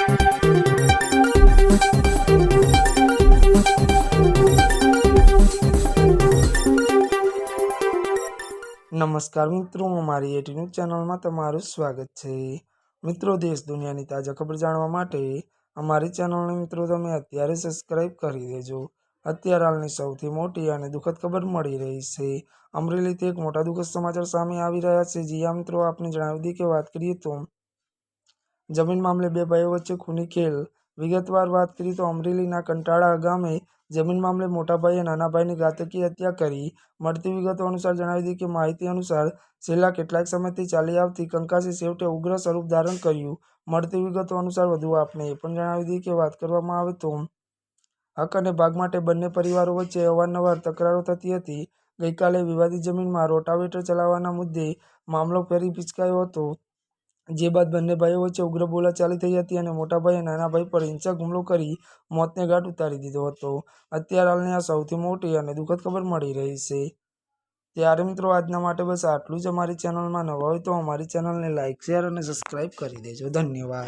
નમસ્કાર મિત્રો, અમારી એટી ન્યૂઝ ચેનલમાં તમારું સ્વાગત છે। મિત્રો, દેશ દુનિયાની તાજા ખબર જાણવા માટે અમારી ચેનલને મિત્રો તમે અત્યારે સબસ્ક્રાઇબ કરી દેજો। અત્યારે હાલની સૌથી મોટી અને દુઃખદ ખબર મળી રહી છે। અમરેલીથી એક મોટા દુઃખદ સમાચાર સામે આવી રહ્યા છે। જી હા મિત્રો, આપને જણાવી દઈએ કે વાત કરીએ તો જમીન મામલે બે ભાઈઓ વચ્ચે ખૂની ખેલ। વિગતવાર વાત કરીએ તો અમરેલીના કંટાળા ગામે જમીન મામલે મોટા ભાઈએ નાના ભાઈની ઘાતકી હત્યા કરી। મળતી વિગતો અનુસાર જણાવી દઈએ કે માહિતી અનુસાર છેલ્લા કેટલાક સમયથી ચાલી આવતી કંકાસી છેવટે ઉગ્ર સ્વરૂપ ધારણ કર્યું। મળતી વિગતો અનુસાર વધુ આપને એ પણ જણાવી દઈએ કે વાત કરવામાં આવે તો હક અને ભાગ માટે બંને પરિવારો વચ્ચે અવારનવાર તકરારો થતી હતી। ગઈકાલે વિવાદિત જમીનમાં રોટાવેટર ચલાવવાના મુદ્દે મામલો ફરી પિચકાયો હતો, જે બાદ બંને ભાઈઓ વચ્ચે ઉગ્ર બોલાચાલી થઈ હતી અને મોટા ભાઈએ નાના ભાઈ પર હિંસક હુમલો કરી મોતને ઘાટ ઉતારી દીધો હતો। અત્યારે હાલની આ સૌથી મોટી અને દુઃખદ ખબર મળી રહી છે। ત્યારે મિત્રો, આજના માટે બસ આટલું જ। અમારી ચેનલમાં નવા હોય તો અમારી ચેનલને લાઇક, શેર અને સબસ્ક્રાઇબ કરી દેજો। ધન્યવાદ।